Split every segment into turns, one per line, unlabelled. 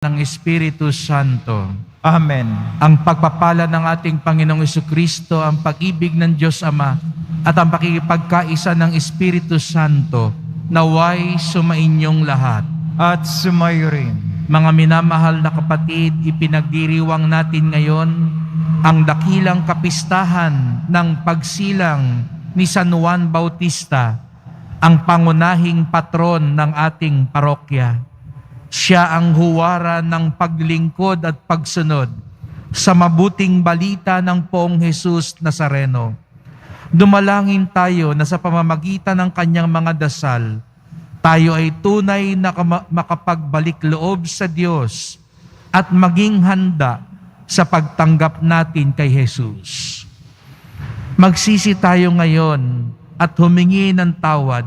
ng Espiritu Santo.
Amen.
Ang pagpapala ng ating Panginoong Jesucristo, ang pag-ibig ng Diyos Ama, at ang pakikipagkaisa ng Espiritu Santo, naway sumainyong lahat.
At sumayo rin.
Mga minamahal na kapatid, ipinagdiriwang natin ngayon ang dakilang kapistahan ng pagsilang ni San Juan Bautista, ang pangunahing patron ng ating parokya. Siya ang huwara ng paglingkod at pagsunod sa mabuting balita ng Poong Jesus Nazareno. Dumalangin tayo na sa pamamagitan ng kanyang mga dasal, tayo ay tunay na makapagbalik loob sa Diyos at maging handa sa pagtanggap natin kay Jesus. Magsisi tayo ngayon at humingi ng tawad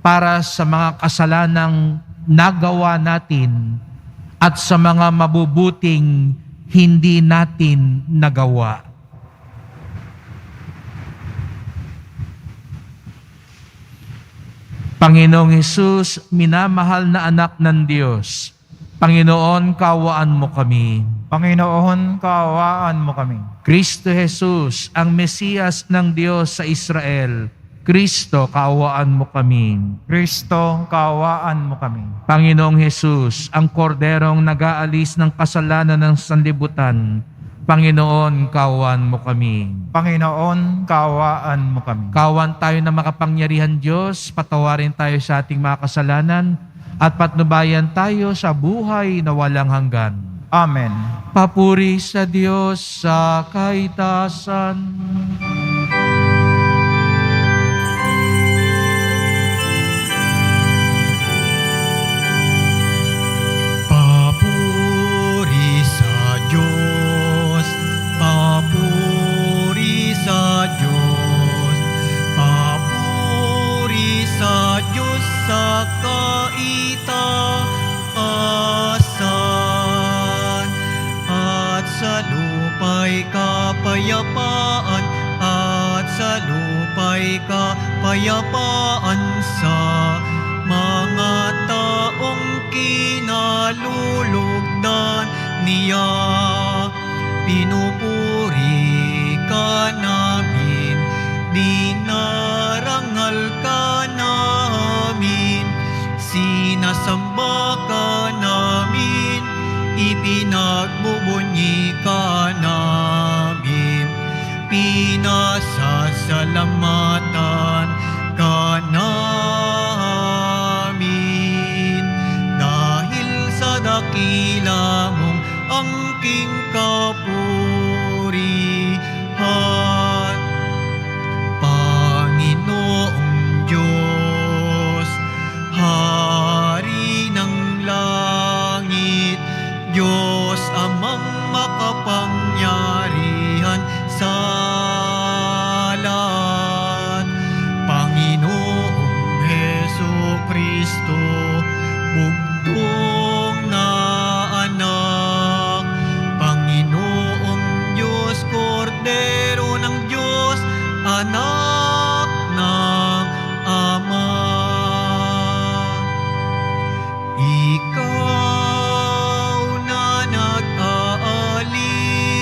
para sa mga kasalanang nagawa natin at sa mga mabubuting hindi natin nagawa. Panginoong Hesus, minamahal na anak ng Diyos, Panginoon, kaawaan mo kami.
Panginoon, kaawaan mo kami.
Kristo Jesus, ang Mesiyas ng Diyos sa Israel, Kristo, kaawaan mo kami.
Kristo, kaawaan mo kami.
Panginoong Hesus, ang korderong nag-aalis ng kasalanan ng sanlibutan, Panginoon, kaawaan mo kami.
Panginoon, kaawaan mo kami.
Kaawaan tayo na makapangyarihan Diyos, patawarin tayo sa ating mga kasalanan, at patnubayan tayo sa buhay na walang hanggan.
Amen.
Papuri sa Diyos sa kaitasan.
Papuri sa Diyos, papuri sa Diyos, papuri sa Diyos sa kaitaasan, at sa lupa'y kapayapaan, at sa lupa'y kapayapaan sa mga taong kinalulugdan niya. Pinupuri ka namin, dinarangal ka namin, sinasamba ka namin, ipinagbubunyi ka namin, pinasasalamatan ka namin, dahil sa dakila mong angking kapurihan. Panginoong Diyos, Hari ng langit, Diyos Amang makapangyarihan sa lahat, Panginoong Jesucristo, bugtong na anak, Panginoong Diyos, Kordero ng Diyos, anak ng Ama. Ikaw na nag-aalila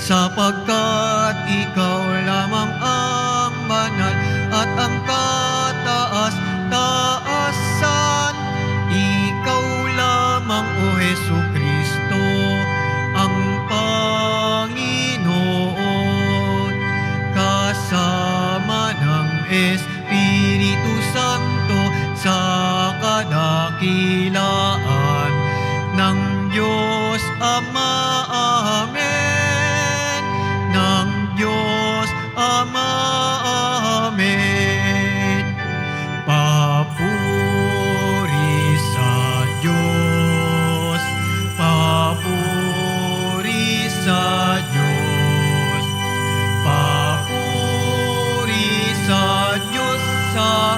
sapagkat ikaw lamang ang banal at ang kataas-taasan. Ikaw lamang, O Jesucristo, ang Panginoon, kasama ng Espiritu Santo sa kadakilaan ng Diyos Ama. Amen. Ng Diyos Ama. Amen. Papuri sa Diyos. Papuri sa Diyos. Papuri sa Diyos sa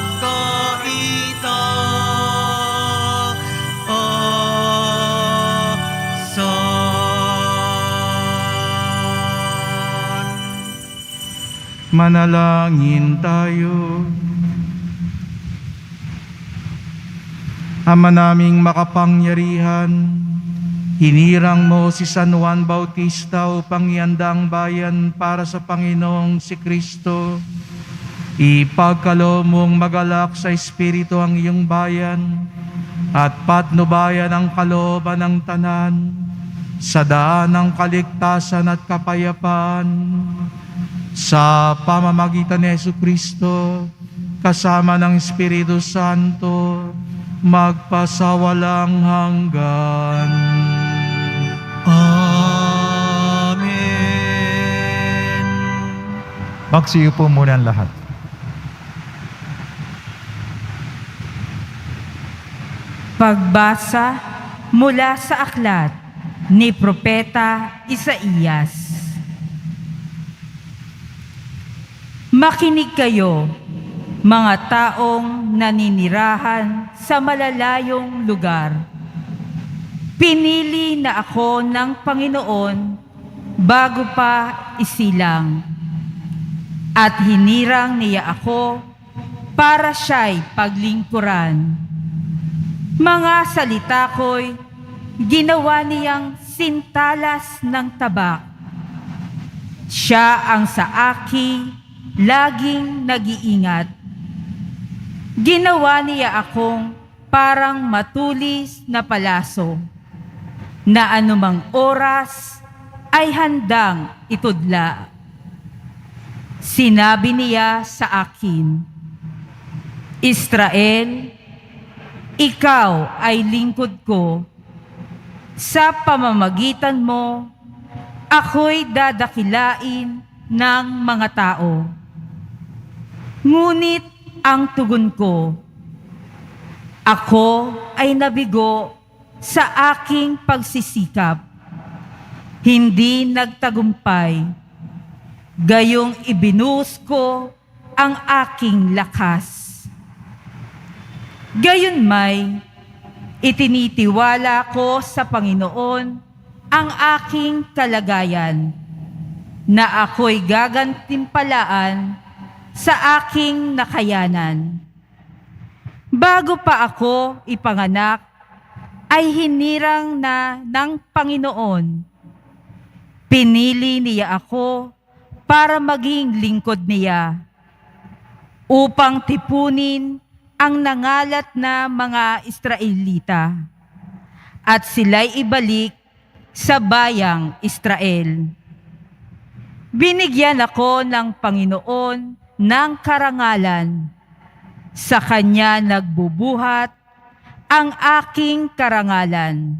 Manalangin tayo. Ama naming makapangyarihan, hinirang mo si San Juan Bautista upang ianda ang bayan para sa Panginoong si Kristo. Ipagkaloob mong magalak sa Espiritu ang iyong bayan at patnubayan ang kalooban ng tanan sa daan ng kaligtasan at kapayapaan. Sa pamamagitan ni Jesucristo, kasama ng Espiritu Santo, magpasawalang hanggan.
Amen.
Magsiupo muna ang lahat.
Pagbasa mula sa aklat ni Propeta Isaías. Makinig kayo, mga taong naninirahan sa malalayong lugar. Pinili na ako ng Panginoon bago pa isilang, at hinirang niya ako para siya'y paglingkuran. Mga salita ko'y ginawa niyang sintalas ng tabak. Siya ang sa akin laging nag-iingat. Ginawa niya akong parang matulis na palaso, na anumang oras ay handang itudla. Sinabi niya sa akin, Israel, ikaw ay lingkod ko. Sa pamamagitan mo, ako'y dadakilain ng mga tao. Ngunit ang tugon ko, ako ay nabigo sa aking pagsisikap, hindi nagtagumpay, gayong ibinuhos ko ang aking lakas. Gayunmay, itinitiwala ko sa Panginoon ang aking kalagayan, na ako'y gagantimpalaan sa aking nakayanan. Bago pa ako ipanganak, ay hinirang na ng Panginoon. Pinili niya ako para maging lingkod niya, upang tipunin ang nangalat na mga Israelita, at sila'y ibalik sa bayang Israel. Binigyan ako ng Panginoon ng karangalan. Sa Kanya nagbubuhat ang aking karangalan.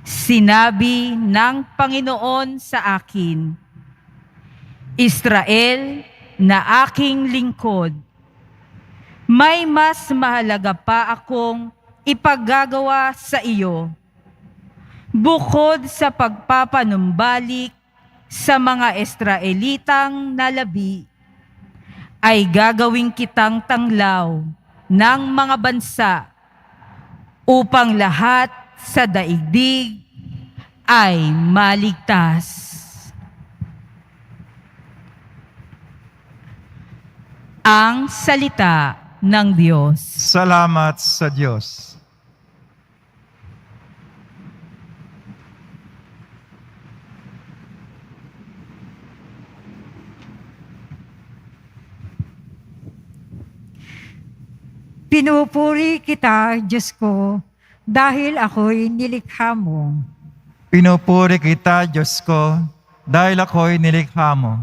Sinabi ng Panginoon sa akin, Israel, na aking lingkod, may mas mahalaga pa akong ipagagawa sa iyo. Bukod sa pagpapanumbalik sa mga Israelitang nalabi, ay gagawin kitang tanglaw ng mga bansa upang lahat sa daigdig ay maligtas. Ang salita ng Diyos.
Salamat sa Diyos.
Pinupuri kita, Diyos ko, dahil ako'y nilikha mo.
Pinupuri kita, Diyos ko, dahil ako'y nilikha mo.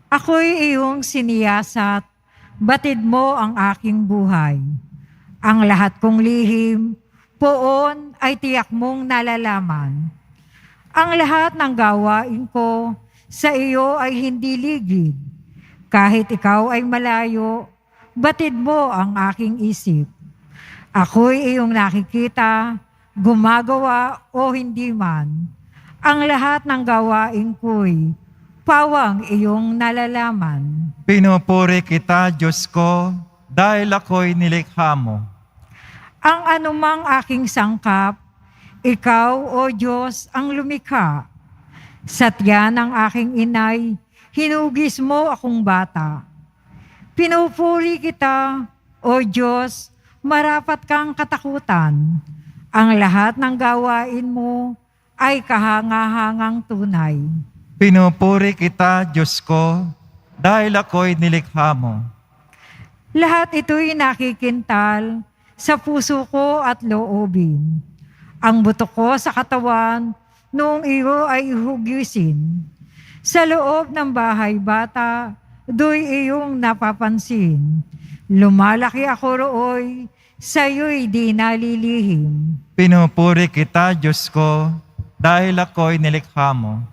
Ako'y iyong siniyasat, batid mo ang aking buhay. Ang lahat kong lihim, poon ay tiyak mong nalalaman. Ang lahat ng gawain ko sa iyo ay hindi ligid. Kahit ikaw ay malayo, batid mo ang aking isip. Ako'y iyong nakikita, gumagawa o hindi man. Ang lahat ng gawain ko'y pawang iyong nalalaman.
Pinupuri kita, Diyos ko, dahil ako'y nilikha mo.
Ang anumang aking sangkap, ikaw, O Diyos, ang lumikha. Sa tiyan ng aking inay, hinugis mo akong bata. Pinupuri kita, O Diyos, marapat kang katakutan. Ang lahat ng gawain mo ay kahangahangang tunay.
Pinupuri kita, Diyos ko, dahil ako'y nilikha mo.
Lahat ito'y nakikintal sa puso ko at loobin. Ang buto ko sa katawan, noong iyo ay ihugisin. Sa loob ng bahay bata, do'y iyong napapansin. Lumalaki ako rooy, sa'yo'y di nalilihim.
Pinupuri kita, Diyos ko, dahil ako'y nilikha mo.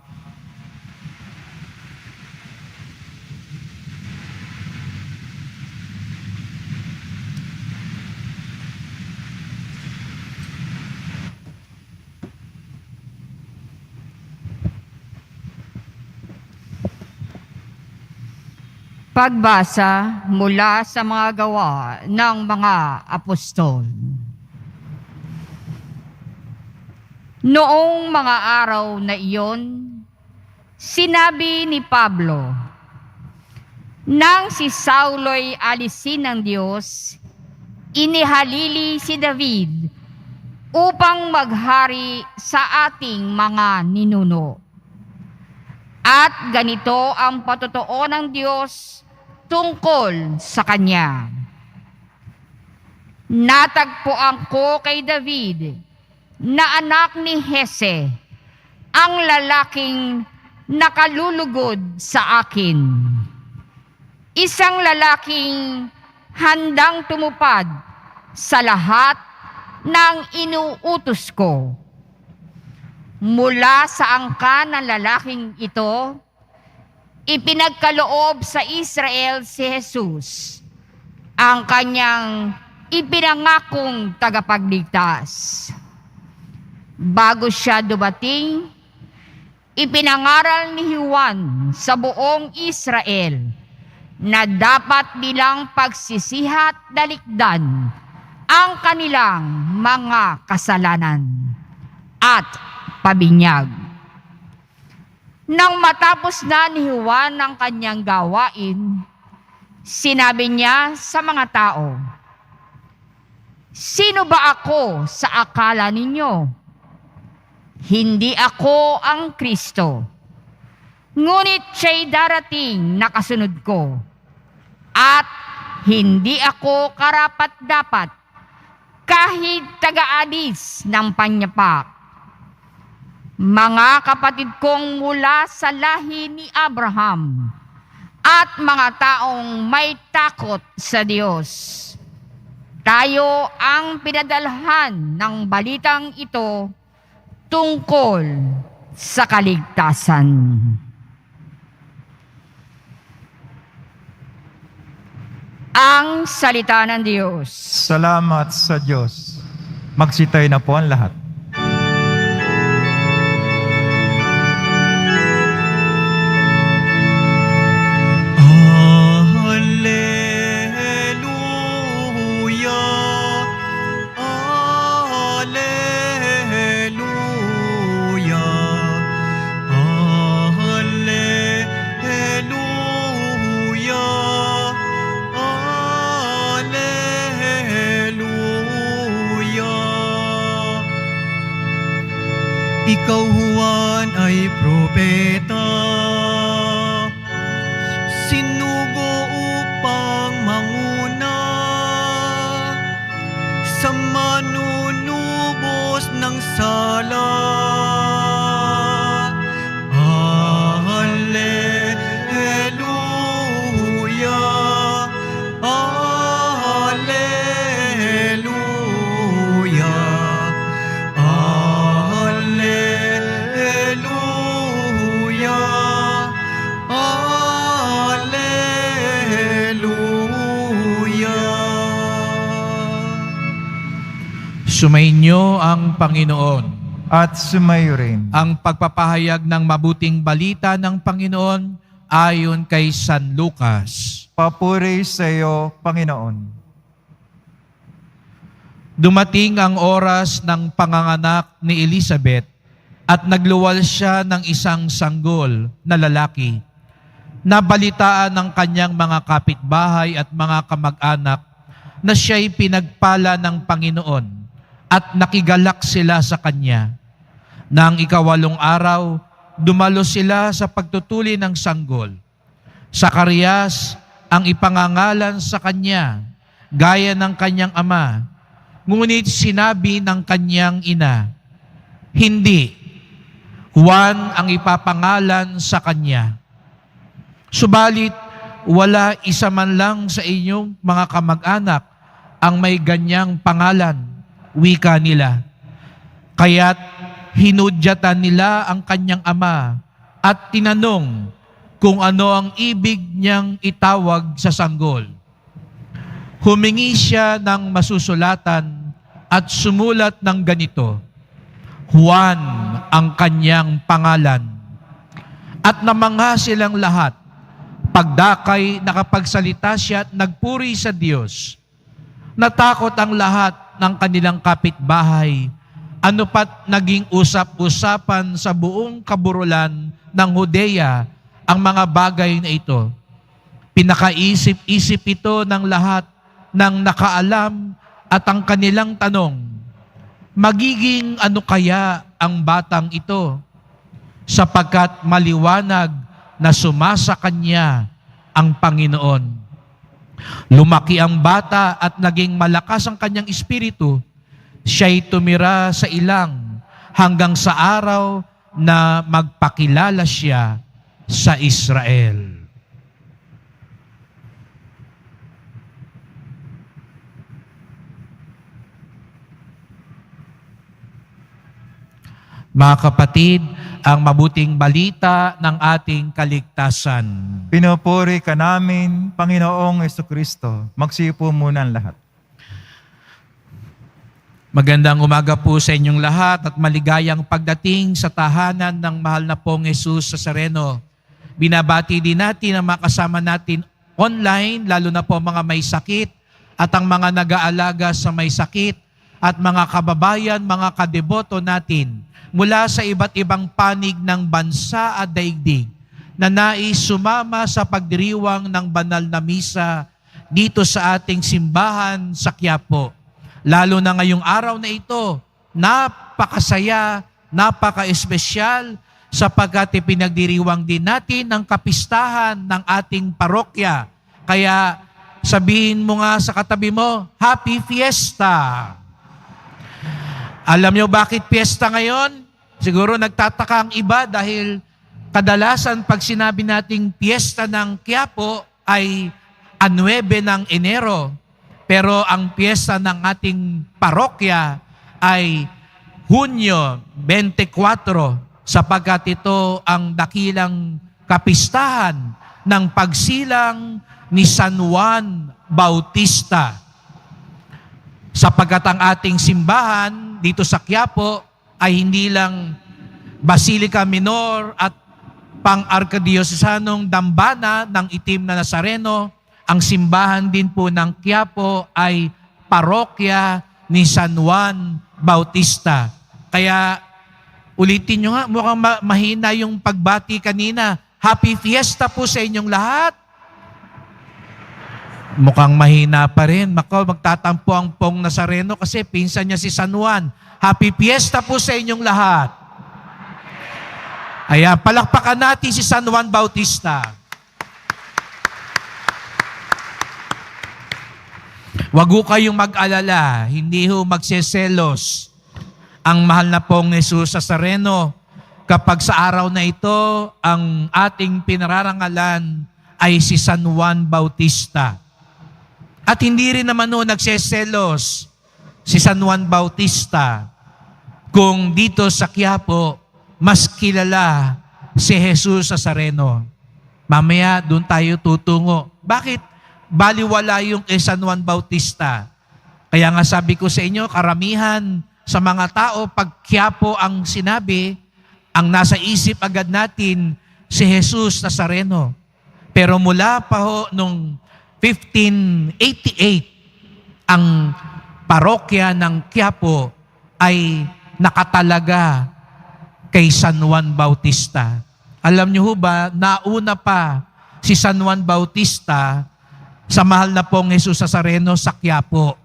Pagbasa mula sa mga gawa ng mga apostol. Noong mga araw na iyon, sinabi ni Pablo, nang si Saulo'y alisin ng Diyos, inihalili si David upang maghari sa ating mga ninuno. At ganito ang patotoo ng Diyos tungkol sa Kanya. Natagpuan ko kay David na anak ni Hese, ang lalaking nakalulugod sa akin. Isang lalaking handang tumupad sa lahat ng inuutos ko. Mula sa angkan ng lalaking ito, ipinagkaloob sa Israel si Jesus, ang kanyang ipinangakong tagapagligtas. Bago siya dumating, ipinangaral ni Juan sa buong Israel na dapat nilang pagsisihat dalikdan ang kanilang mga kasalanan at pabinyag. Nang matapos na ni Juan ang kanyang gawain, sinabi niya sa mga tao, sino ba ako sa akala ninyo? Hindi ako ang Kristo, ngunit siya'y darating na kasunod ko, at hindi ako karapat-dapat kahit taga-alis ng panyapak. Mga kapatid kong mula sa lahi ni Abraham at mga taong may takot sa Diyos, tayo ang pinadalhan ng balitang ito tungkol sa kaligtasan. Ang salita ng Diyos.
Salamat sa Diyos. Magsitayo na po ang lahat.
Ikaw, Juan, ay propeta, sinugo upang manguna
Sumainyo ang Panginoon.
At sumayo rin.
Ang pagpapahayag ng mabuting balita ng Panginoon ayon kay San Lucas.
Papuri sa iyo, Panginoon.
Dumating ang oras ng panganganak ni Elizabeth at nagluwal siya ng isang sanggol na lalaki. Nabalitaan ng kanyang mga kapitbahay at mga kamag-anak na siya'y pinagpala ng Panginoon at nakigalak sila sa kanya. Nang 8 araw, dumalo sila sa pagtutuli ng sanggol. Zacarias ang ipangangalan sa kanya, gaya ng kanyang ama. Ngunit sinabi ng kanyang ina, hindi, Juan ang ipapangalan sa kanya. Subalit, wala isa man lang sa inyong mga kamag-anak ang may ganyang pangalan, wika nila. Kaya't hinudyatan nila ang kanyang ama at tinanong kung ano ang ibig niyang itawag sa sanggol. Humingi siya ng masusulatan at sumulat ng ganito, Juan ang kanyang pangalan. At namangha silang lahat. Pagdakay, nakapagsalita siya at nagpuri sa Diyos. Natakot ang lahat ng kanilang kapitbahay. Ano pat naging usap-usapan sa buong kaburulan ng Judea ang mga bagay na ito. Pinakaisip-isip ito ng lahat ng nakaalam at ang kanilang tanong, magiging ano kaya ang batang ito? Sapagkat maliwanag na sumasa kanya ang Panginoon. Lumaki ang bata at naging malakas ang kanyang espiritu. Siya'y tumira sa ilang hanggang sa araw na magpakilala siya sa Israel. Mga kapatid, ang mabuting balita ng ating kaligtasan.
Pinupuri ka namin, Panginoong Jesucristo. Magsipo muna ang lahat.
Magandang umaga po sa inyong lahat at maligayang pagdating sa tahanan ng mahal na pong Jesus Nazareno. Binabati din natin ang mga kasama natin online, lalo na po mga may sakit at ang mga nag-aalaga sa may sakit at mga kababayan, mga kadeboto natin mula sa iba't ibang panig ng bansa at daigdig na nais sumama sa pagdiriwang ng banal na misa dito sa ating simbahan sa Quiapo. Lalo na ngayong araw na ito, napakasaya, napaka-espesyal sapagkat ipinagdiriwang din natin ang kapistahan ng ating parokya. Kaya sabihin mo nga sa katabi mo, Happy Fiesta! Alam niyo bakit fiesta ngayon? Siguro nagtataka ang iba dahil kadalasan pag sinabi nating fiesta ng Quiapo ay 9 ng Enero. Pero ang piyesta ng ating parokya ay Hunyo 24 sapagkat ito ang dakilang kapistahan ng pagsilang ni San Juan Bautista. Sapagkat ang ating simbahan dito sa Quiapo ay hindi lang Basilica Minor at pang-arkadiocesanong dambana ng itim na Nazareno. Ang simbahan din po ng Quiapo ay parokya ni San Juan Bautista. Kaya ulitin nyo nga, mukhang mahina yung pagbati kanina. Happy Fiesta po sa inyong lahat. Mukhang mahina pa rin. Magtatampo ang pong Nazareno kasi pinsan niya si San Juan. Happy Fiesta po sa inyong lahat. Ayan, palakpakan natin si San Juan Bautista. Wag ho kayong mag-alala, hindi ho magseselos ang mahal na pong Jesus Nazareno kapag sa araw na ito ang ating pinararangalan ay si San Juan Bautista. At hindi rin naman ho nagseselos si San Juan Bautista kung dito sa Quiapo mas kilala si Jesus Nazareno. Mamaya doon tayo tutungo. Bakit baliwala yung San Juan Bautista? Kaya nga sabi ko sa inyo, karamihan sa mga tao, pag Quiapo ang sinabi, ang nasa isip agad natin, si Jesus Nazareno. Pero mula pa ho nung 1588, ang parokya ng Quiapo ay nakatalaga kay San Juan Bautista. Alam niyo ho ba, nauna pa si San Juan Bautista sa mahal na pong Jesus Nazareno sa Quiapo.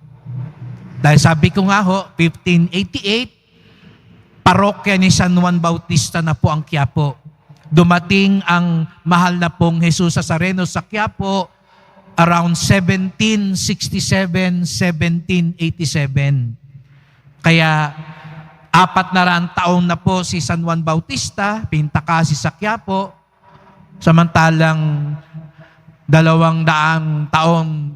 Dahil sabi ko nga ho, 1588, parokya ni San Juan Bautista na po ang Quiapo. Dumating ang mahal na pong Jesus Nazareno sa Quiapo around 1767, 1787. Kaya 400 taon na po si San Juan Bautista, pintakasi sa Quiapo, samantalang 200 taon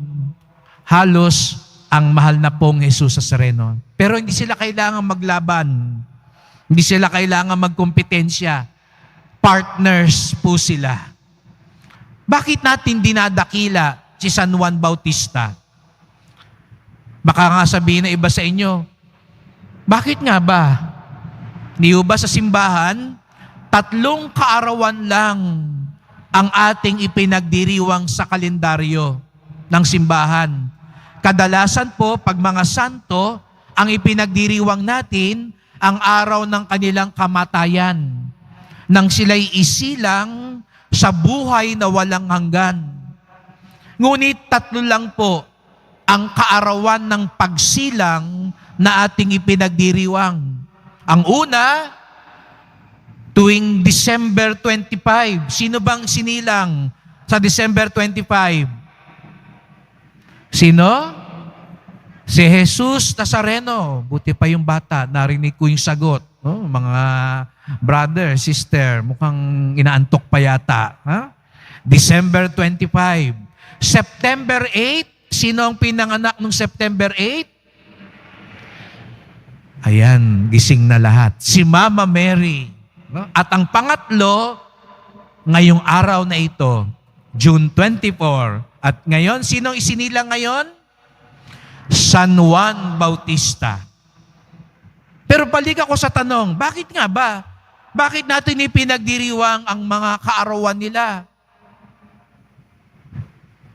halos ang mahal na pong Jesus Nazareno. Pero hindi sila kailangan maglaban. Hindi sila kailangan magkompetensya. Partners po sila. Bakit natin dinadakila si San Juan Bautista? Baka nga sabihin na iba sa inyo, bakit nga ba? Di ba sa simbahan, 3 kaarawan lang ang ating ipinagdiriwang sa kalendaryo ng simbahan. Kadalasan po, pag mga santo, ang ipinagdiriwang natin ang araw ng kanilang kamatayan, nang sila'y isilang sa buhay na walang hanggan. Ngunit 3 lang po ang kaarawan ng pagsilang na ating ipinagdiriwang. Ang una, tuwing December 25. Sino bang sinilang sa December 25? Sino? Si Jesus Nazareno. Buti pa yung bata, narinig ko yung sagot. Oh, mga brother, sister, mukhang inaantok pa yata. Ha? December 25. September 8, sino ang pinanganak nung September 8? Ayan, gising na lahat. Si Mama Mary. No? At ang pangatlo, ngayong araw na ito, June 24. At ngayon, sinong isinilang ngayon? San Juan Bautista. Pero balik ako sa tanong, bakit nga ba? Bakit natin ipinagdiriwang ang mga kaarawan nila?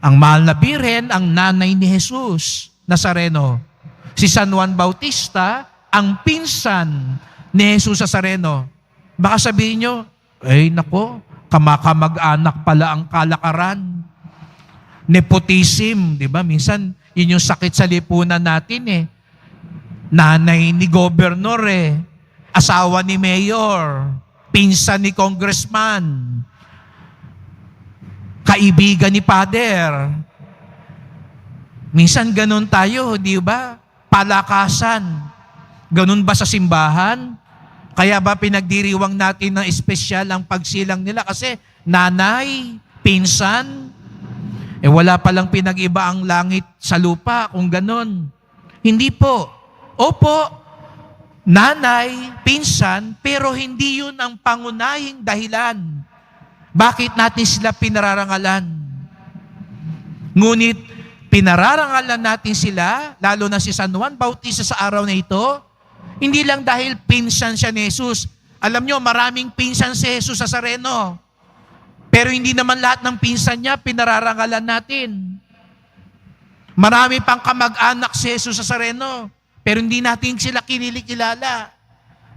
Ang mahal na birhen, ang nanay ni Jesus Nazareno. Si San Juan Bautista, ang pinsan ni Jesus Nazareno. Baka sabihin nyo, nako, kamag-anak pala ang kalakaran. Nepotism, di ba? Minsan, yun yung sakit sa lipunan natin eh. Nanay ni gobernur eh. Asawa ni mayor. Pinsan ni congressman. Kaibigan ni pader. Minsan ganun tayo, di ba? Palakasan. Ganun ba sa simbahan? Kaya ba pinagdiriwang natin ng espesyal ang pagsilang nila? Kasi nanay, pinsan, wala palang pinag-iba ang langit sa lupa kung ganun. Hindi po. Opo, nanay, pinsan, pero hindi yun ang pangunahing dahilan. Bakit natin sila pinararangalan? Ngunit pinararangalan natin sila, lalo na si San Juan Bautista sa araw na ito, hindi lang dahil pinsan siya ni Jesus. Alam nyo, maraming pinsan si Jesus Nazareno. Pero hindi naman lahat ng pinsan niya pinararangalan natin. Marami pang kamag-anak si Jesus Nazareno, pero hindi natin sila kinilikilala.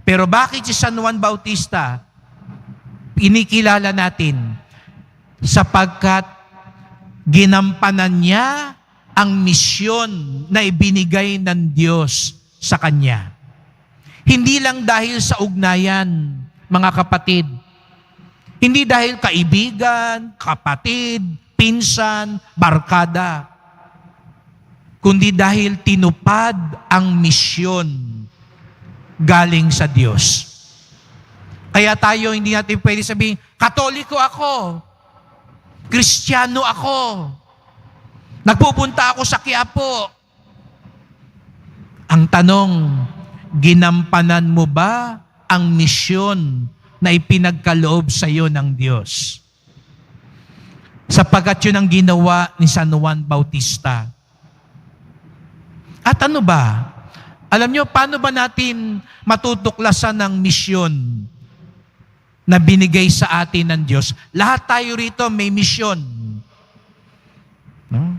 Pero bakit si San Juan Bautista inikilala natin? Sapagkat ginampanan niya ang misyon na ibinigay ng Diyos sa kanya. Hindi lang dahil sa ugnayan, mga kapatid. Hindi dahil kaibigan, kapatid, pinsan, barkada. Kundi dahil tinupad ang misyon galing sa Diyos. Kaya tayo hindi natin pwede sabihin, Katoliko ako, Kristiyano ako, nagpupunta ako sa Quiapo. Ang tanong, ginampanan mo ba ang misyon na ipinagkaloob sa iyo ng Diyos? Sapagkat yun ang ginawa ni San Juan Bautista. At ano ba? Alam nyo, paano ba natin matutuklasan ng misyon na binigay sa atin ng Diyos? Lahat tayo rito may misyon. No?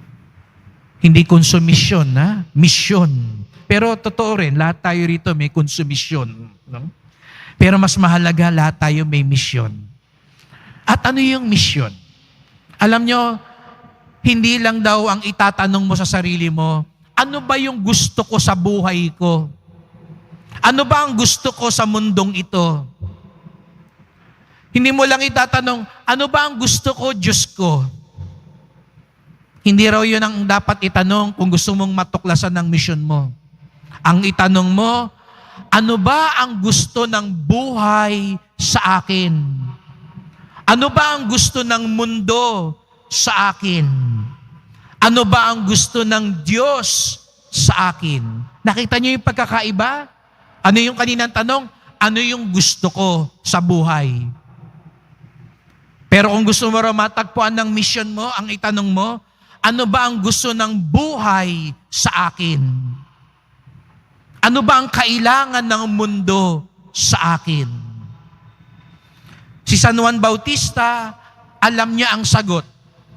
Hindi konsumisyon, ha? Misyon. Pero totoo rin, lahat tayo rito may konsumisyon. No? Pero mas mahalaga, lahat tayo may misyon. At ano yung misyon? Alam nyo, hindi lang daw ang itatanong mo sa sarili mo, ano ba yung gusto ko sa buhay ko? Ano ba ang gusto ko sa mundong ito? Hindi mo lang itatanong, ano ba ang gusto ko, Diyos ko? Hindi raw yun ang dapat itanong kung gusto mong matuklasan ng misyon mo. Ang itanong mo, ano ba ang gusto ng buhay sa akin? Ano ba ang gusto ng mundo sa akin? Ano ba ang gusto ng Diyos sa akin? Nakita niyo yung pagkakaiba? Ano yung kaninang tanong? Ano yung gusto ko sa buhay? Pero kung gusto mo raw matagpuan ng mission mo, ang itanong mo, ano ba ang gusto ng buhay sa akin? Ano ba ang kailangan ng mundo sa akin? Si San Juan Bautista, alam niya ang sagot.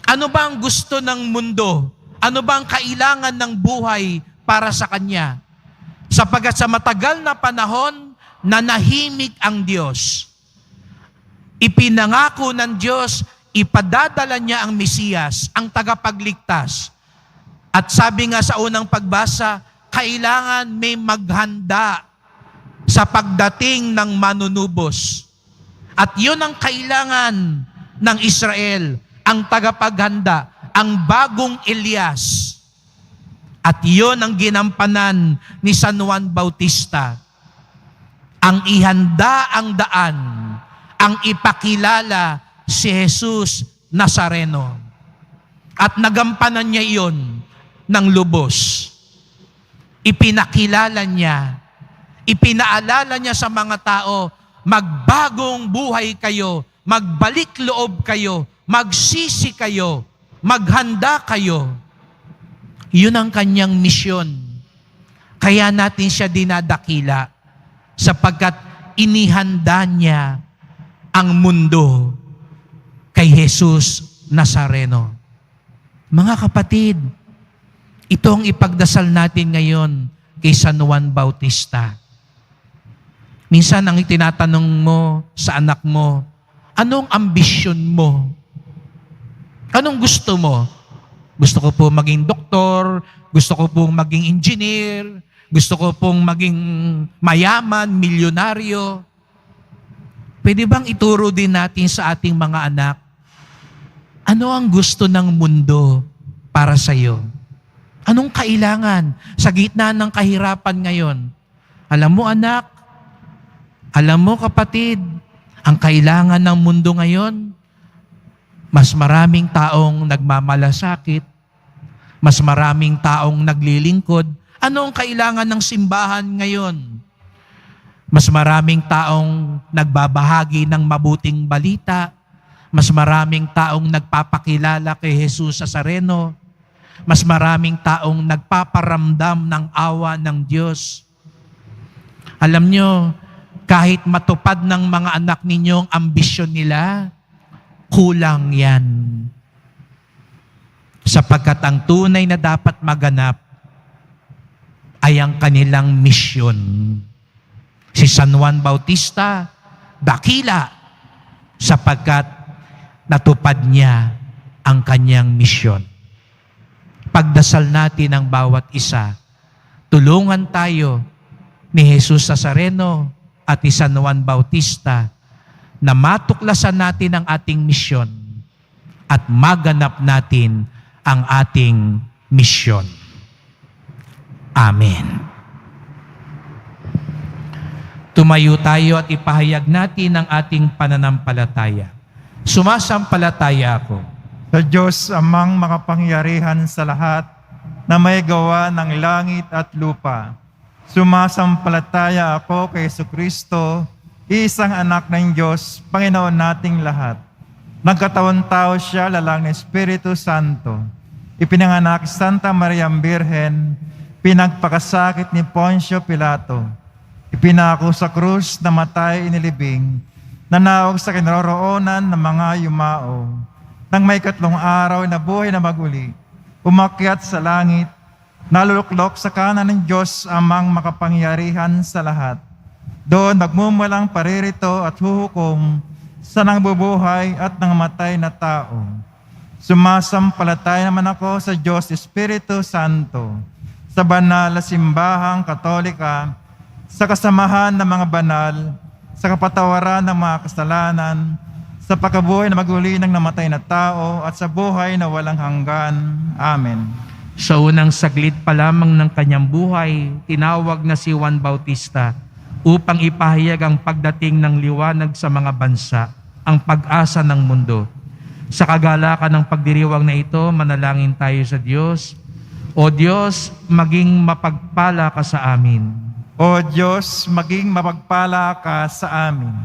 Ano ba ang gusto ng mundo? Ano ba ang kailangan ng buhay para sa kanya? Sapagkat sa matagal na panahon, nanahimik ang Diyos. Ipinangako ng Diyos, ipadadala niya ang Mesiyas, ang tagapagligtas. At sabi nga sa unang pagbasa, kailangan may maghanda sa pagdating ng manunubos. At yun ang kailangan ng Israel, ang tagapaghanda, ang bagong Elias. At yun ang ginampanan ni San Juan Bautista. Ang ihanda ang daan, ang ipakilala si Jesus Nazareno. At nagampanan niya iyon ng lubos. Ipinakilala niya, ipinaalala niya sa mga tao, magbagong buhay kayo, magbalik loob kayo, magsisi kayo, maghanda kayo. Yun ang kanyang misyon. Kaya natin siya dinadakila sapagkat inihanda niya ang mundo kay Jesus Nazareno. Mga kapatid, ito ang ipagdasal natin ngayon kay San Juan Bautista. Minsan ang itinatanong mo sa anak mo, anong ambisyon mo? Anong gusto mo? Gusto ko po maging doktor, gusto ko pong maging engineer, gusto ko pong maging mayaman, milyonaryo. Pwede bang ituro din natin sa ating mga anak, ano ang gusto ng mundo para sa iyo? Anong kailangan sa gitna ng kahirapan ngayon? Alam mo anak, alam mo kapatid, ang kailangan ng mundo ngayon, mas maraming taong nagmamalasakit, mas maraming taong naglilingkod. Ano ang kailangan ng simbahan ngayon? Mas maraming taong nagbabahagi ng mabuting balita, mas maraming taong nagpapakilala kay Jesus Nazareno, mas maraming taong nagpaparamdam ng awa ng Diyos. Alam nyo, kahit matupad ng mga anak ninyo ang ambisyon nila, kulang yan. Sapagkat ang tunay na dapat maganap ay ang kanilang misyon. Si San Juan Bautista, dakila sapagkat natupad niya ang kanyang misyon. Pagdasal natin ang bawat isa. Tulungan tayo ni Jesus Nazareno at ni San Juan Bautista na matuklasan natin ang ating misyon at maganap natin ang ating misyon. Amen. Tumayo tayo at ipahayag natin ang ating pananampalataya. Sumasampalataya ako
Sa Diyos amang makapangyarihan sa lahat na may gawa ng langit at lupa. Sumasampalataya ako kay Jesucristo, isang anak ng Diyos, Panginoon nating lahat. Nagkatawang tao siya, lalang ng Espiritu Santo. Ipinanganak Santa Mariang Birhen, pinagpakasakit ni Poncio Pilato, ipinako sa krus na matay inilibing, nanawag sa kinaroroonan ng mga yumao. Nang may 3 araw na buhay na maguli, umakyat sa langit, naluluklok sa kanan ng Diyos amang makapangyarihan sa lahat. Doon magmumulang paririto at huhukom sa nangbubuhay at nangamatay na tao. Sumasampalataya naman ako sa Diyos Espiritu Santo, sa banal na simbahang katolika, sa kasamahan ng mga banal, sa kapatawaran ng mga kasalanan, sa pagkabuhay na maguli ng namatay na tao, at sa buhay na walang hanggan. Amen.
Sa unang saglit pa lamang ng kanyang buhay, tinawag na si Juan Bautista upang ipahayag ang pagdating ng liwanag sa mga bansa, ang pag-asa ng mundo. Sa kagalakan ng pagdiriwang na ito, manalangin tayo sa Diyos. O Diyos, maging mapagpala ka sa amin.
O Diyos, maging mapagpala ka sa amin.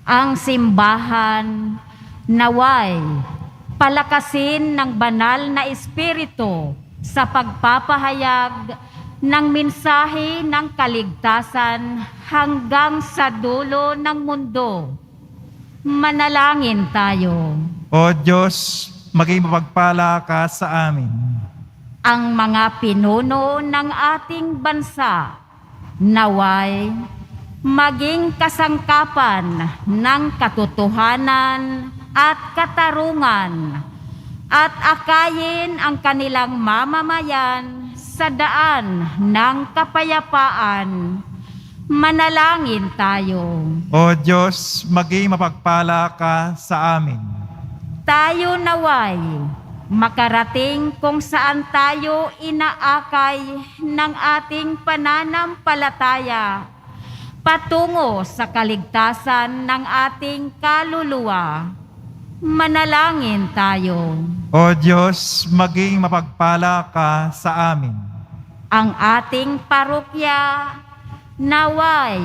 Ang simbahan naway palakasin ng banal na espiritu sa pagpapahayag ng mensahe ng kaligtasan hanggang sa dulo ng mundo. Manalangin tayo.
O Diyos, maging mapagpala ka sa amin.
Ang mga pinuno ng ating bansa naway maging kasangkapan ng katotohanan at katarungan at akayin ang kanilang mamamayan sa daan ng kapayapaan. Manalangin tayo.
O Diyos, maging mapagpala ka sa amin.
Tayo naway makarating kung saan tayo inaakay ng ating pananampalataya patungo sa kaligtasan ng ating kaluluwa. Manalangin tayo.
O Diyos, maging mapagpala ka sa amin.
Ang ating parokya naway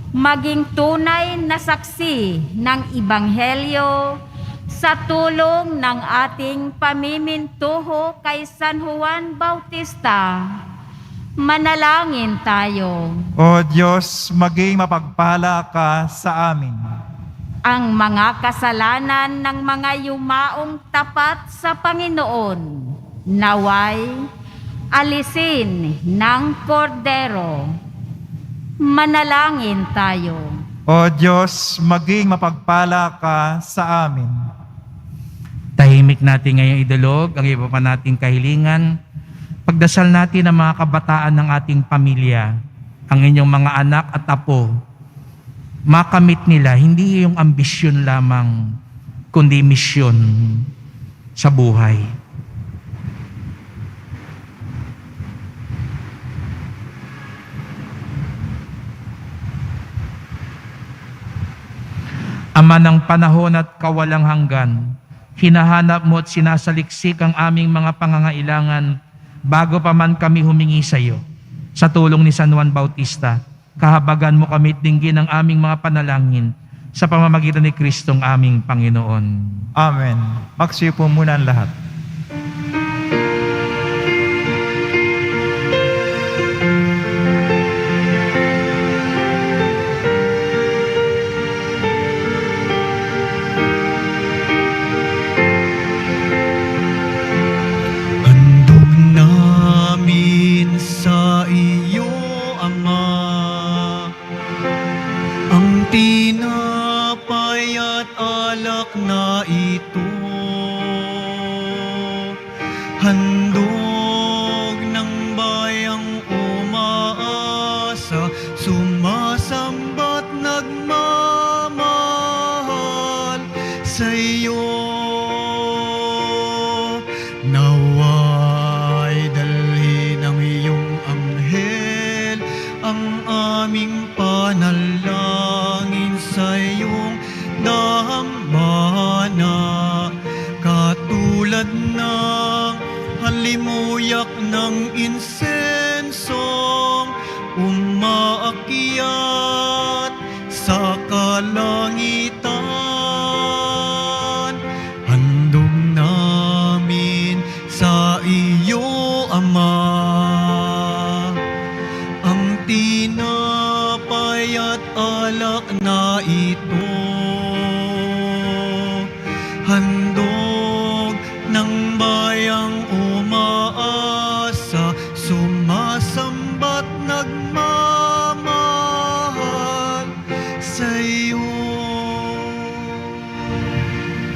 maging tunay na saksi ng Ibanghelyo sa tulong ng ating pamimintuho kay San Juan Bautista. Manalangin tayo.
O Diyos, maging mapagpala ka sa amin.
Ang mga kasalanan ng mga yumaong tapat sa Panginoon naway alisin ng kordero. Manalangin tayo.
O Diyos, maging mapagpala ka sa amin.
Tahimik natin ngayong idulog ang iba pa nating kahilingan. Pagdasal natin ang mga kabataan ng ating pamilya, ang inyong mga anak at apo. Makamit nila hindi yung ambisyon lamang, kundi misyon sa buhay. Ama ng panahon at kawalang hanggan, hinahanap mo at sinasaliksik ang aming mga pangangailangan bago pa man kami humingi sa iyo. Sa tulong ni San Juan Bautista, kahabagan mo kami at dinggin ang aming mga panalangin sa pamamagitan ni Kristong aming Panginoon.
Amen. Magsiyo po muna ang lahat.
Handog namin sa iyo, Ama, ang tinapay at alak na ito. Handog ng bayang umaasa, sumasamba't nagmamahal sa iyo. Naway dalhin ng iyong anghel ang aming panalangin sa iyong dambana, katulad ng halimuyak ng insensong umaakyat sa kalangitan. Handog namin sa iyo, Ama.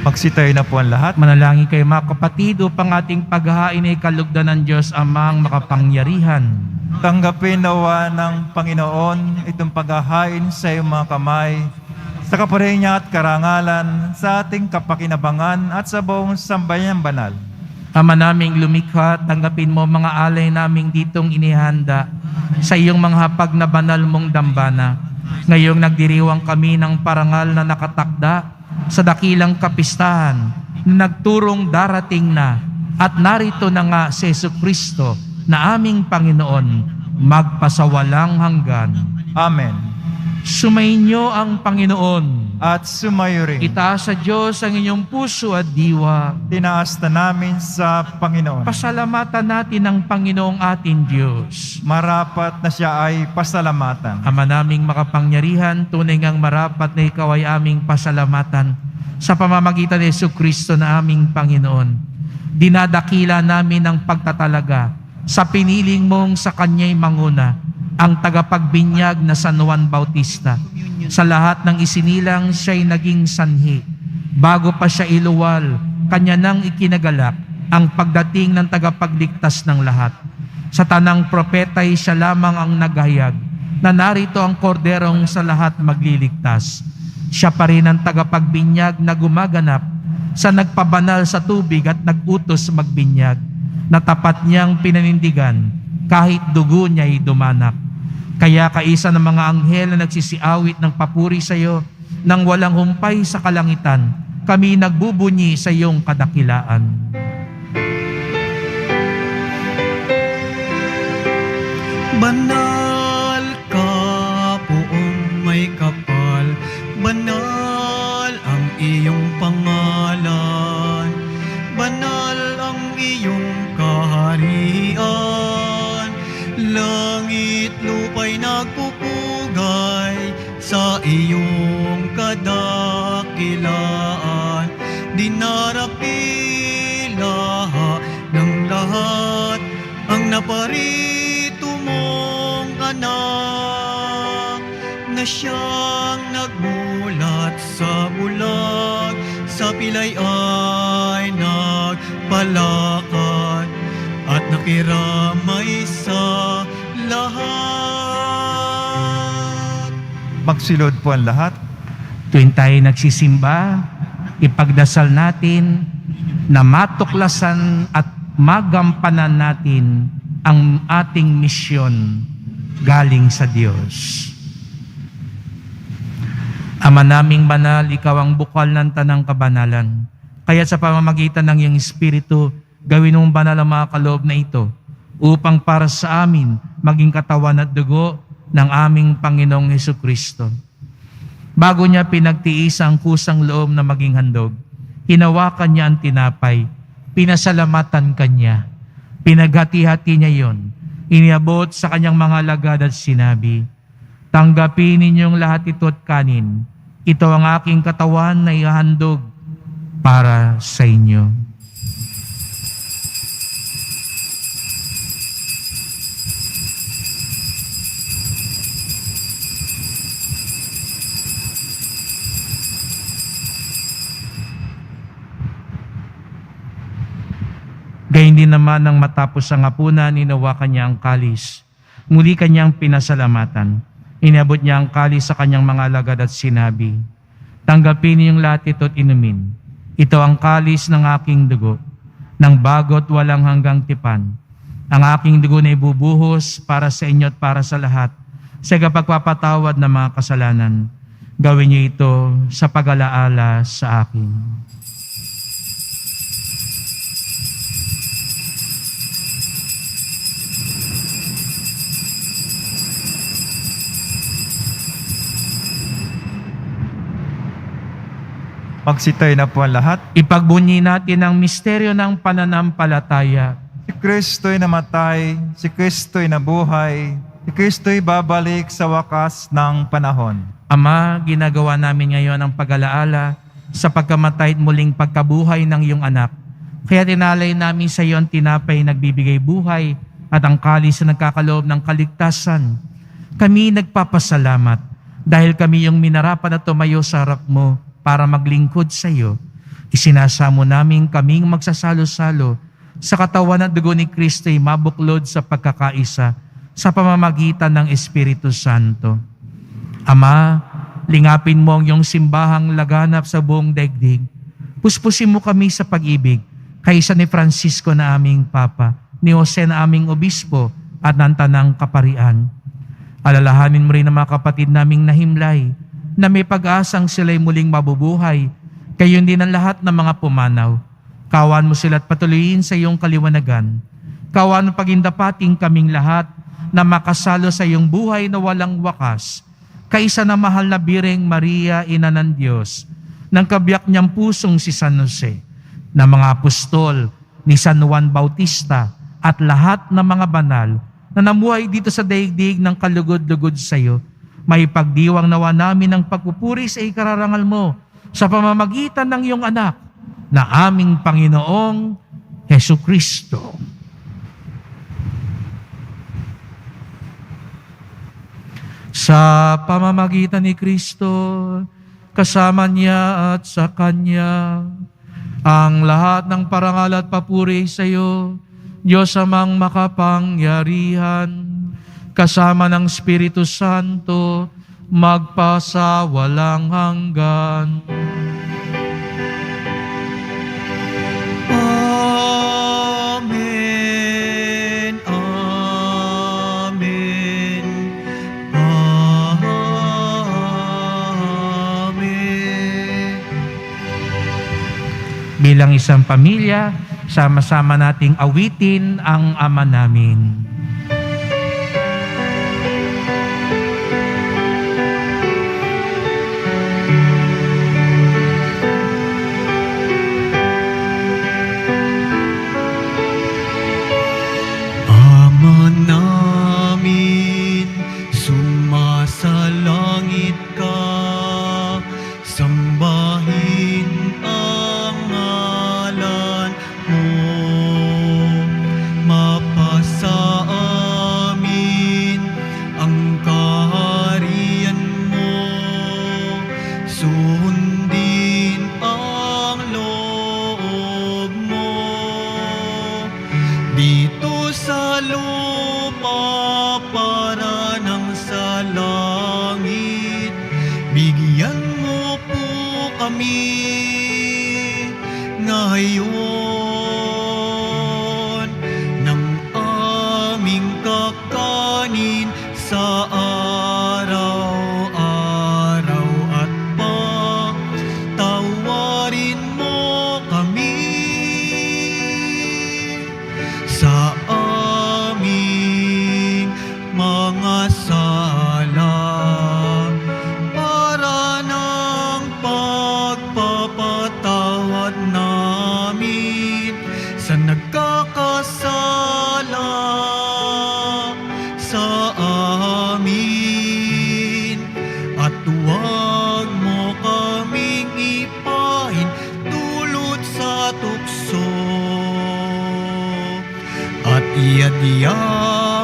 Magsitayo na po ang lahat.
Manalangin kayo mga kapatid upang ating paghahain ay kalugdan ng Diyos Amang makapangyarihan.
Tanggapin nawa ng Panginoon itong paghahain sa iyong mga kamay, sa kapurihan niya at karangalan, sa ating kapakinabangan at sa buong sambayan banal.
Ama naming lumikha, tanggapin mo mga alay naming ditong inihanda sa iyong mga hapag na banal mong dambana. Ngayong nagdiriwang kami ng parangal na nakatakda sa dakilang kapistahan na nagturong darating na, at narito na nga si Jesucristo na aming Panginoon, magpasawalang hanggan.
Amen.
Sumainyo ang Panginoon.
At sumayo rin.
Itaas sa Diyos ang inyong puso at diwa.
Tinaas na namin sa Panginoon.
Pasalamatan natin ang Panginoong ating Diyos.
Marapat na siya ay pasalamatan.
Ama naming makapangyarihan, tunay ngang marapat na ikaw ay aming pasalamatan sa pamamagitan ni Jesucristo na aming Panginoon. Dinadakila namin ang pagtatalaga sa piniling mong sa Kanya'y manguna, ang tagapagbinyag na San Juan Bautista. Sa lahat ng isinilang siya'y naging sanhi. Bago pa siya iluwal, kanya nang ikinagalak ang pagdating ng tagapagligtas ng lahat. Sa tanang propeta'y siya lamang ang naghayag na narito ang korderong sa lahat magliligtas. Siya pa rin ang tagapagbinyag na gumaganap sa nagpabanal sa tubig at nagutos magbinyag, na tapat niyang pinanindigan kahit dugo niya'y dumanak. Kaya kaisa ng mga anghel na nagsisiawit ng papuri sa iyo, nang walang humpay sa kalangitan, kami nagbubunyi sa iyong kadakilaan.
Banal ka poong may kapal, banal ang iyong pangalan, banal ang iyong kaharian. Langit lupa'y nagpupugay sa iyong kadakilaan. Dinarapila ng lahat ang naparito mong anak, na siyang nagmulat sa bulag, sa pilay ay nagpalakad at nakiramay sa lahat.
Magsilod po ang lahat.
Tuwing tayo nagsisimba, ipagdasal natin na matuklasan at magampanan natin ang ating misyon galing sa Diyos. Ama naming banal, ikaw ang bukal ng tanang kabanalan. Kaya sa pamamagitan ng iyong Espiritu, gawin mong banal ang mga kaloob na ito upang para sa amin maging katawan at dugo ng aming Panginoong Hesukristo. Bago niya pinagtiis ang kusang loob na maging handog, hinawakan niya ang tinapay, pinasalamatan kanya, pinaghati-hati niya yon, iniabot sa kanyang mga alagad at sinabi, "Tanggapin ninyong lahat ito at kanin. Ito ang aking katawan na ihahandog para sa inyo." Gayun din naman nang matapos ang hapunan, hinawakan niya ang kalis. Muli kanyang pinasalamatan. Inabot niya ang kalis sa kanyang mga alagad at sinabi, "Tanggapin niyong lahat ito at inumin. Ito ang kalis ng aking dugo, ng bago't walang hanggang tipan. Ang aking dugo na ibubuhos para sa inyo at para sa lahat, sa kapagpapatawad ng mga kasalanan. Gawin niyo ito sa pag-alaala sa akin."
Magsitayo na po ang lahat.
Ipagbunyi natin ang misteryo ng pananampalataya.
Si Kristo'y namatay, si Kristo'y nabuhay, si Kristo'y babalik sa wakas ng panahon.
Ama, ginagawa namin ngayon ang pag-alaala sa pagkamatay at muling pagkabuhay ng iyong anak. Kaya tinalay namin sa iyo ang tinapay nagbibigay buhay at ang kalis na nagkakaloob ng kaligtasan. Kami nagpapasalamat dahil kami yung minarapan at tumayo sa harap mo para maglingkod sa iyo. Isinasamo namin kaming magsasalo-salo sa katawan at dugo ni Kristo'y mabuklod sa pagkakaisa sa pamamagitan ng Espiritu Santo. Ama, lingapin mo ang iyong simbahang laganap sa buong daigdig. Puspusin mo kami sa pag-ibig, kaysa ni Francisco na aming Papa, ni Jose na aming Obispo, at ng Tanang Kaparian. Alalahanin mo rin ang mga kapatid naming nahimlay, na may pag-asang sila'y muling mabubuhay, kayon din ang lahat ng mga pumanaw. Kawan mo sila at patuloyin sa iyong kaliwanagan. Kawan mo pagindapating kaming lahat na makasalo sa iyong buhay na walang wakas, kaisa na mahal na Bireng Maria, Ina ng Diyos, ng kabiyak niyang pusong si San Jose, na mga apostol ni San Juan Bautista at lahat ng mga banal na namuhay dito sa daigdig ng kalugod-lugod sa iyo, may pagdiwang nawa namin ng pagpupuri sa ikararangal mo sa pamamagitan ng iyong anak na aming Panginoong Hesukristo. Sa pamamagitan ni Kristo, kasama niya at sa Kanya, ang lahat ng parangal at papuri sa iyo, Diyos amang makapangyarihan, kasama ng Espiritu Santo, magpasa walang hanggan.
Amen. Amen. Amen.
Bilang isang pamilya, sama-sama nating awitin ang Ama namin.
Ama namin, sumasalangit ka, sambahin ang ngalan mo, mapasa amin ang kaharian mo, sundin ang loob mo, dito sa lupa para ng sa langit, bigyan mo po kami ngayon ng aming kakanin sa araw-araw, at patawarin mo kami sa aming mga sala, para ng pagpapatawad namin sa nagkakasala sa amin, at huwag mo kaming ipahin dulot sa tukso, at iadya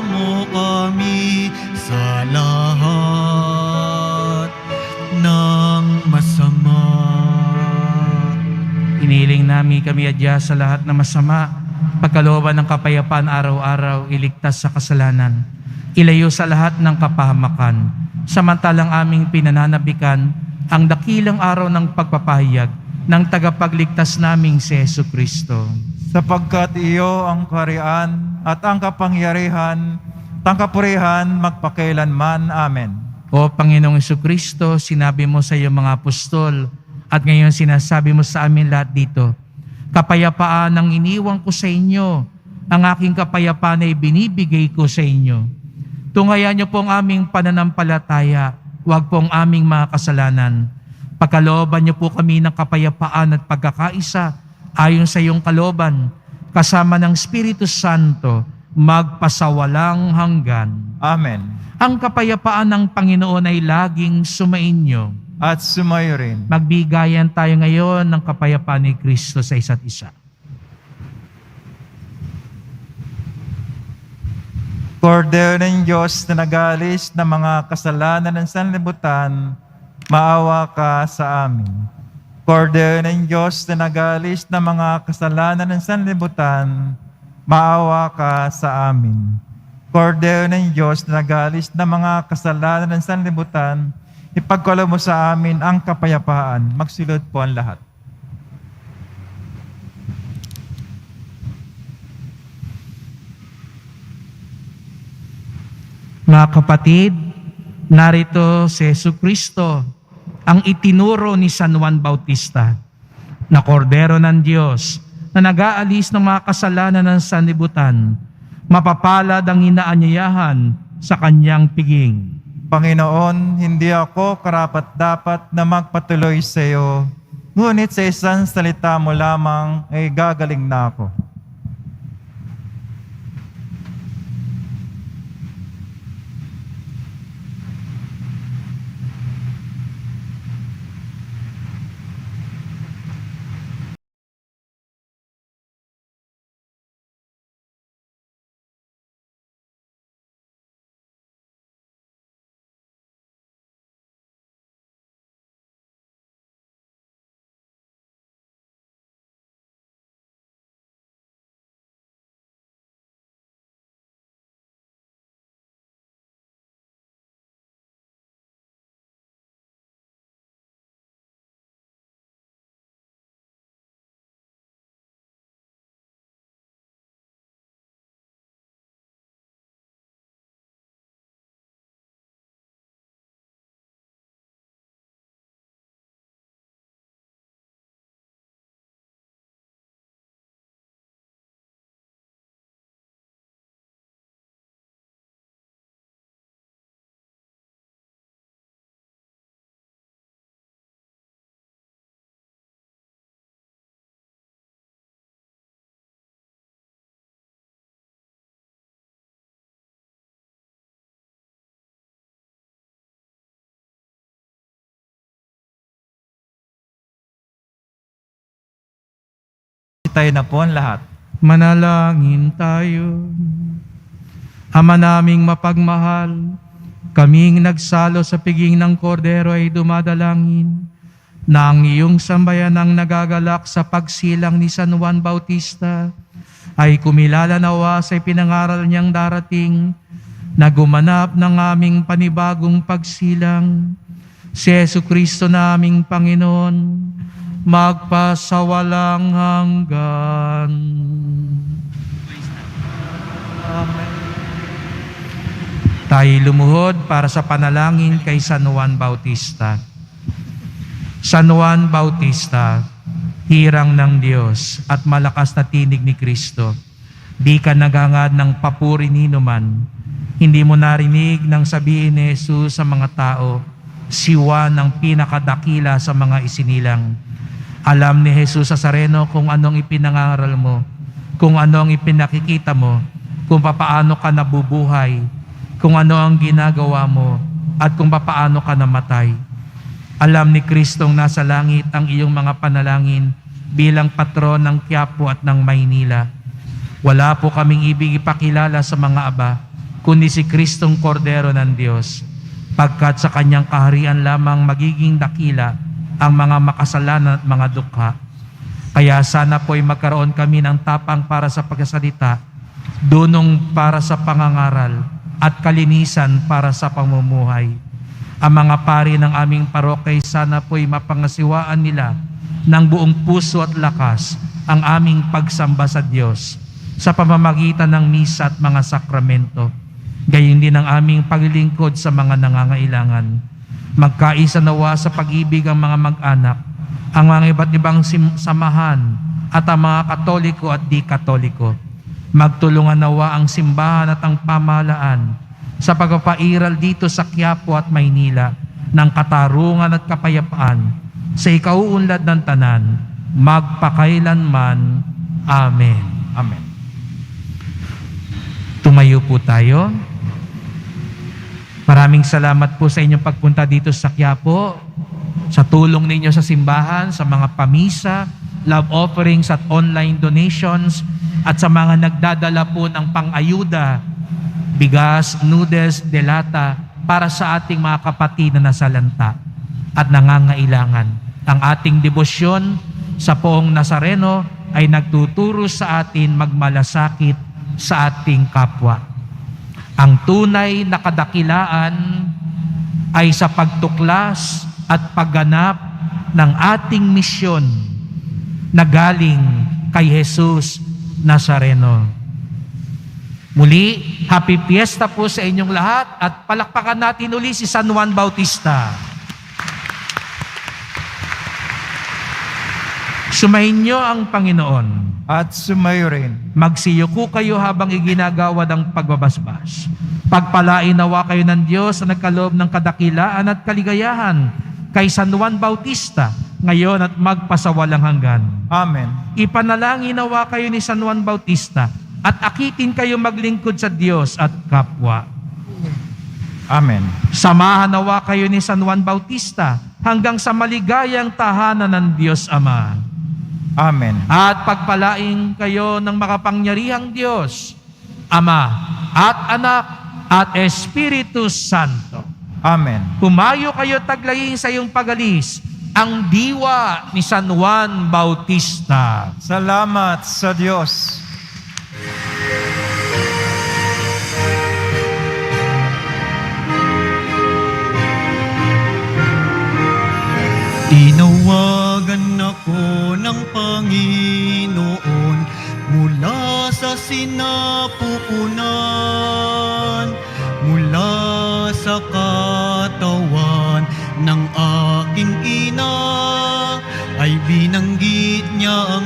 mo kami sa lahat ng masama.
Iniling namin kami adya sa lahat ng masama, pagkalooban ng kapayapaan araw-araw, iligtas sa kasalanan, ilayo sa lahat ng kapahamakan, samantalang aming pinananabikan ang dakilang araw ng pagpapahayag ng tagapagligtas naming si Jesucristo.
Sapagkat iyo ang kaharian at ang kapangyarihan, tangkapurihan, magpakailanman. Amen.
O Panginoong Jesucristo, sinabi mo sa iyong mga apostol, at ngayon sinasabi mo sa amin lahat dito, kapayapaan ang iniwang ko sa inyo, ang aking kapayapaan ay binibigay ko sa inyo. Tungayan niyo po ang aming pananampalataya, huwag po ang aming mga kasalanan. Pagkalooban niyo po kami ng kapayapaan at pagkakaisa, ayon sa iyong kalooban, kasama ng Espiritu Santo, magpasawalang hanggan.
Amen.
Ang kapayapaan ng Panginoon ay laging sumainyo.
At sumayo rin.
Magbigayan tayo ngayon ng kapayapaan ni Kristo sa isa't isa.
Kordero ng Diyos na nagalis ng mga kasalanan ng sanlibutan, maawa ka sa amin. Kordero ng Diyos na nagalis ng mga kasalanan ng sanlibutan, maawa ka sa amin. Kordero ng Diyos na nagalis ng mga kasalanan ng sanlibutan, ipagkaloob mo sa amin ang kapayapaan. Magsilod po ang lahat.
Mga kapatid, narito si Jesucristo, ang itinuro ni San Juan Bautista, na kordero ng Diyos na nag-aalis ng mga kasalanan ng sanlibutan. Mapapalad ang inaanyayahan sa kanyang piging.
Panginoon, hindi ako karapat-dapat na magpatuloy sa iyo, ngunit sa isang salita mo lamang ay gagaling na ako. Tayo na po ang lahat.
Manalangin tayo. Ama naming mapagmahal, kaming nagsalo sa piging ng kordero ay dumadalangin na ang iyong sambayanang nagagalak sa pagsilang ni San Juan Bautista ay kumilala nawa sa ipinangaral niyang darating na gumanap ng aming panibagong pagsilang. Si Jesucristo naming Panginoon, magpasawalang hanggan. Amen. Tayo lumuhod para sa panalangin kay San Juan Bautista. San Juan Bautista, hirang ng Diyos at malakas na tinig ni Kristo, di ka naghangad ng papuri ninuman. Hindi mo narinig nang sabihin ni Jesus sa mga tao, si Juan ang pinakadakila sa mga isinilang. Alam ni Jesus Nazareno kung anong ipinangaral mo, kung anong ipinakikita mo, kung papaano ka nabubuhay, kung ano ang ginagawa mo, at kung papaano ka namatay. Alam ni Kristong nasa langit ang iyong mga panalangin bilang patron ng Quiapo at ng Maynila. Wala po kaming ibig ipakilala sa mga aba, kundi si Kristong Kordero ng Diyos, pagkat sa kanyang kaharian lamang magiging dakila ang mga makasalanan at mga dukha. Kaya sana po'y magkaroon kami ng tapang para sa pagsasalita, dunong para sa pangangaral, at kalinisan para sa pamumuhay. Ang mga pari ng aming parokay sana po'y mapangasiwaan nila ng buong puso at lakas ang aming pagsamba sa Diyos sa pamamagitan ng misa at mga sakramento, gayon din ang aming paglilingkod sa mga nangangailangan. Magkaisa nawa sa pag-ibig ang mga mag-anak, ang mga iba't ibang samahan at ang mga Katoliko at di Katoliko. Magtulungan nawa ang simbahan at ang pamahalaan sa pagpapairal dito sa Quiapo at Maynila ng katarungan at kapayapaan sa ikauunlad ng tanan, magpakailanman. Amen.
Amen.
Tumayo po tayo. Maraming salamat po sa inyong pagpunta dito sa Quiapo, sa tulong ninyo sa simbahan, sa mga pamisa, love offerings at online donations, at sa mga nagdadala po ng pang-ayuda, bigas, noodles, delata, para sa ating mga kapatid na nasalanta at nangangailangan. Ang ating debosyon sa Poong Nazareno ay nagtuturo sa atin magmalasakit sa ating kapwa. Ang tunay na kadakilaan ay sa pagtuklas at pagganap ng ating misyon na galing kay Jesus Nazareno. Muli, happy fiesta po sa inyong lahat at palakpakan natin uli si San Juan Bautista. Sumayin niyo ang Panginoon.
At sumayo rin.
Magsiyuko kayo habang iginagawa ng pagbabasbas. Pagpalain nawa kayo ng Diyos na nagkaloob ng kadakilaan at kaligayahan kay San Juan Bautista ngayon at magpasawalang hanggan.
Amen.
Ipanalangin nawa kayo ni San Juan Bautista at akitin kayo maglingkod sa Diyos at kapwa.
Amen.
Samahan nawa kayo ni San Juan Bautista hanggang sa maligayang tahanan ng Diyos Ama.
Amen.
At pagpalain kayo ng makapangyarihang Diyos, Ama at Anak at Espiritu Santo.
Amen.
Pumayo kayo taglayin sa iyong pagalis ang diwa ni San Juan Bautista.
Salamat sa Diyos.
Tinawagan ako ng Panginoon mula sa sinapupunan, mula sa katawan ng aking ina, ay binanggit niya ang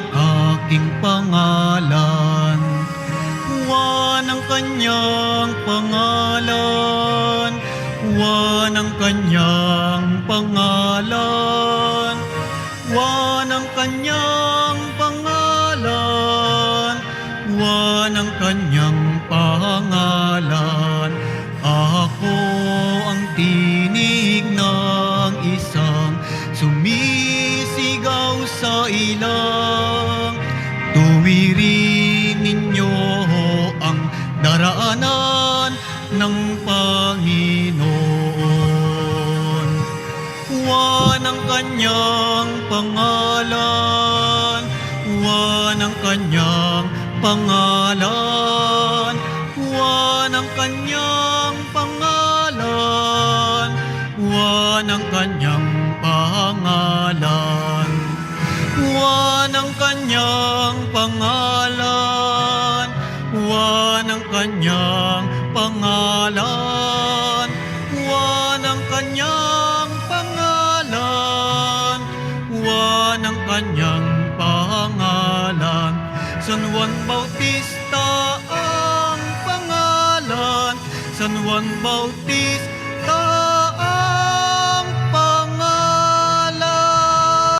aking pangalan. Juan ang kanyang pangalan, Juan ang kanyang pangalan, Juan ang kanyang pangalan, Juan ang kanyang pangalan. Ako ang tinig ng isang sumisigaw sa ilang. Tuwirin ninyo ang daraanan ng Panginoon. Juan ang kanyang pangalan, Juan ang kanyang pangalan, Juan ang kanyang pangalan, Juan ang kanyang pangalan, Juan ang kanyang pangalan, Juan ang kanyang pangalan, Juan ang kanyang pangalan, Juan ang kanyang pangalan. San Juan Bautista ang pangalan, San Juan Bautista